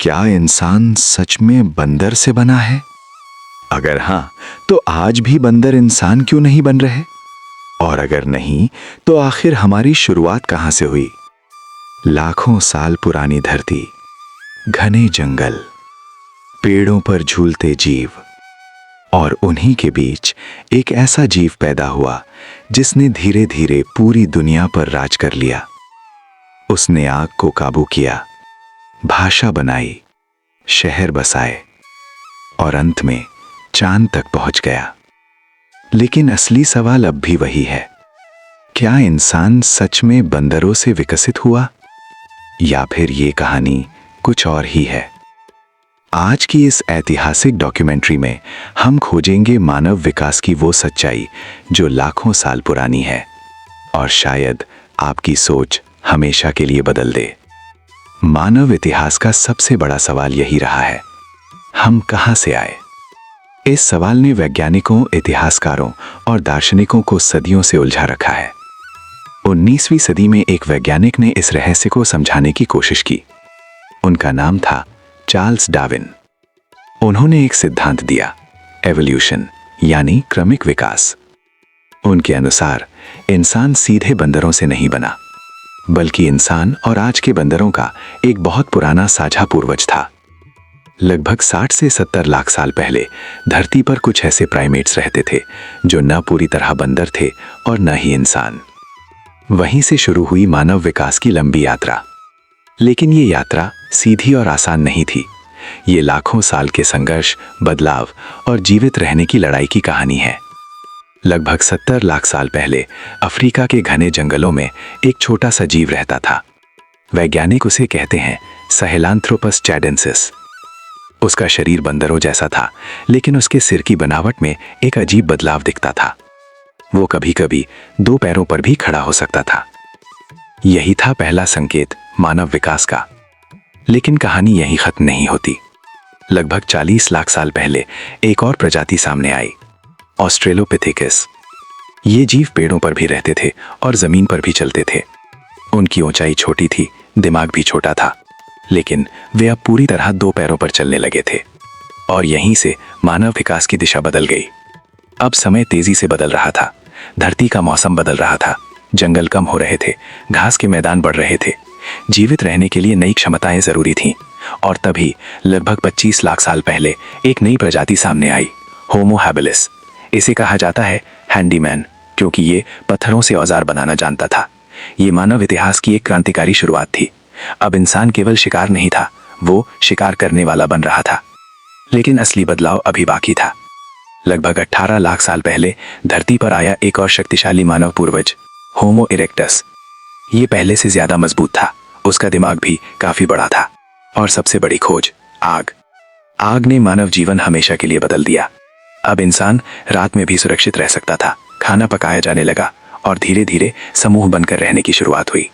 क्या इंसान सच में बंदर से बना है? अगर हाँ, तो आज भी बंदर इंसान क्यों नहीं बन रहे? और अगर नहीं, तो आखिर हमारी शुरुआत कहां से हुई? लाखों साल पुरानी धरती, घने जंगल, पेड़ों पर झूलते जीव, और उन्हीं के बीच एक ऐसा जीव पैदा हुआ जिसने धीरे धीरे पूरी दुनिया पर राज कर लिया। उसने आग को काबू किया, भाषा बनाई, शहर बसाए और अंत में चांद तक पहुंच गया। लेकिन असली सवाल अब भी वही है, क्या इंसान सच में बंदरों से विकसित हुआ, या फिर ये कहानी कुछ और ही है? आज की इस ऐतिहासिक डॉक्यूमेंट्री में हम खोजेंगे मानव विकास की वो सच्चाई जो लाखों साल पुरानी है और शायद आपकी सोच हमेशा के लिए बदल दे। मानव इतिहास का सबसे बड़ा सवाल यही रहा है, हम कहां से आए? इस सवाल ने वैज्ञानिकों, इतिहासकारों और दार्शनिकों को सदियों से उलझा रखा है। 19वीं सदी में एक वैज्ञानिक ने इस रहस्य को समझाने की कोशिश की। उनका नाम था चार्ल्स डार्विन। उन्होंने एक सिद्धांत दिया, एवोल्यूशन यानी क्रमिक विकास। उनके अनुसार इंसान सीधे बंदरों से नहीं बना, बल्कि इंसान और आज के बंदरों का एक बहुत पुराना साझा पूर्वज था। लगभग 60 से 70 लाख साल पहले धरती पर कुछ ऐसे प्राइमेट्स रहते थे जो न पूरी तरह बंदर थे और न ही इंसान। वहीं से शुरू हुई मानव विकास की लंबी यात्रा। लेकिन ये यात्रा सीधी और आसान नहीं थी। ये लाखों साल के संघर्ष, बदलाव और जीवित रहने की लड़ाई की कहानी है। लगभग 70 लाख साल पहले अफ्रीका के घने जंगलों में एक छोटा सा जीव रहता था। वैज्ञानिक उसे कहते हैं सहेलांथ्रोपस चैडेंसिस। उसका शरीर बंदरों जैसा था, लेकिन उसके सिर की बनावट में एक अजीब बदलाव दिखता था। वो कभी कभी 2 पैरों पर भी खड़ा हो सकता था। यही था पहला संकेत मानव विकास का। लेकिन कहानी यहीं खत्म नहीं होती। लगभग 40 लाख साल पहले एक और प्रजाति सामने आई, ऑस्ट्रेलोपिथेकस। ये जीव पेड़ों पर भी रहते थे और जमीन पर भी चलते थे। उनकी ऊंचाई छोटी थी, दिमाग भी छोटा था, लेकिन वे अब पूरी तरह 2 पैरों पर चलने लगे थे। और यहीं से मानव विकास की दिशा बदल गई। अब समय तेजी से बदल रहा था, धरती का मौसम बदल रहा था, जंगल कम हो रहे थे, घास के मैदान बढ़ रहे थे। जीवित रहने के लिए नई क्षमताएं जरूरी थीं। और तभी लगभग 25 लाख साल पहले एक नई प्रजाति सामने आई, होमो हैबिलिस। इसे कहा जाता है हैंडीमैन, क्योंकि ये पत्थरों से औजार बनाना जानता था। ये मानव इतिहास की एक क्रांतिकारी शुरुआत थी। अब इंसान केवल शिकार नहीं था, वो शिकार करने वाला बन रहा था। लेकिन असली बदलाव अभी बाकी था। लगभग 18 लाख साल पहले धरती पर आया एक और शक्तिशाली मानव पूर्वज, होमो इरेक्टस। ये पहले से ज्यादा मजबूत था, उसका दिमाग भी काफी बड़ा था। और सबसे बड़ी खोज, आग। आग ने मानव जीवन हमेशा के लिए बदल दिया। अब इंसान रात में भी सुरक्षित रह सकता था, खाना पकाया जाने लगा और धीरे धीरे समूह बनकर रहने की शुरुआत हुई।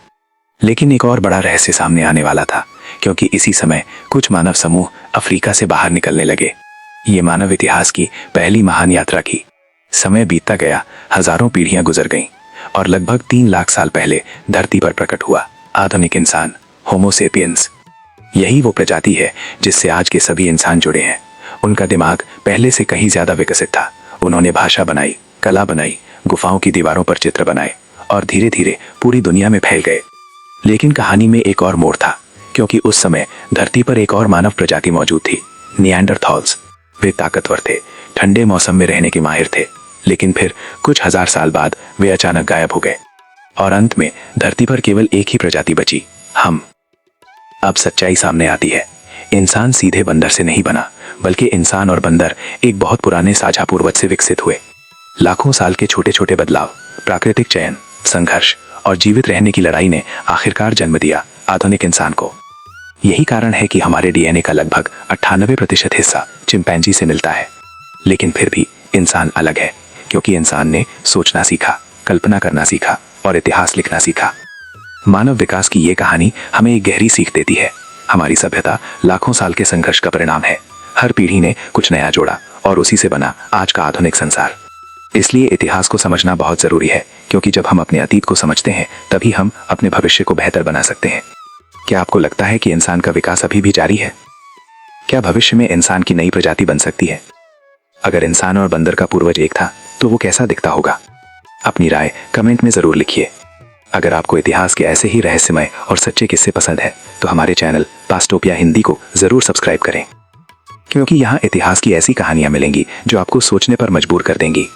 लेकिन एक और बड़ा रहस्य सामने आने वाला था, क्योंकि इसी समय कुछ मानव समूह अफ्रीका से बाहर निकलने लगे। ये मानव इतिहास की पहली महान यात्रा की। समय बीतता गया, हजारों पीढ़ियां गुजर गईं और लगभग 3 लाख साल पहले धरती पर प्रकट हुआ आधुनिक इंसान, होमो सेपियंस। यही वो प्रजाति है जिससे आज के सभी इंसान जुड़े हैं। उनका दिमाग पहले से कहीं ज्यादा विकसित था। उन्होंने भाषा बनाई, कला बनाई, गुफाओं की दीवारों पर चित्र बनाए और धीरे धीरे पूरी दुनिया में फैल गए। लेकिन कहानी में एक और मोड़ था, क्योंकि उस समय धरती पर एक और मानव प्रजाति मौजूद थी, निएंडरथॉल्स। वे ताकतवर थे, ठंडे मौसम में रहने के माहिर थे। लेकिन फिर कुछ हजार साल बाद वे अचानक गायब हो गए और अंत में धरती पर केवल एक ही प्रजाति बची, हम। अब सच्चाई सामने आती है, इंसान सीधे बंदर से नहीं बना, बल्कि इंसान और बंदर एक बहुत पुराने साझा पूर्वज से विकसित हुए। लाखों साल के छोटे छोटे बदलाव, प्राकृतिक चयन, संघर्ष और जीवित रहने की लड़ाई ने आखिरकार जन्म दिया आधुनिक इंसान को। यही कारण है कि हमारे डीएनए का लगभग 98% हिस्सा चिंपैंजी से मिलता है। लेकिन फिर भी इंसान अलग है, क्योंकि इंसान ने सोचना सीखा, कल्पना करना सीखा और इतिहास लिखना सीखा। मानव विकास की ये कहानी हमें एक गहरी सीख देती है। हमारी सभ्यता लाखों साल के संघर्ष का परिणाम है। हर पीढ़ी ने कुछ नया जोड़ा और उसी से बना आज का आधुनिक संसार। इसलिए इतिहास को समझना बहुत जरूरी है, क्योंकि जब हम अपने अतीत को समझते हैं तभी हम अपने भविष्य को बेहतर बना सकते हैं। क्या आपको लगता है कि इंसान का विकास अभी भी जारी है? क्या भविष्य में इंसान की नई प्रजाति बन सकती है? अगर इंसान और बंदर का पूर्वज एक था तो वो कैसा दिखता होगा? अपनी राय कमेंट में जरूर लिखिए। अगर आपको इतिहास के ऐसे ही रहस्यमय और सच्चे किस्से पसंद है तो हमारे चैनल पास्टोपिया हिंदी को जरूर सब्सक्राइब करें, क्योंकि यहाँ इतिहास की ऐसी कहानियां मिलेंगी जो आपको सोचने पर मजबूर कर देंगी।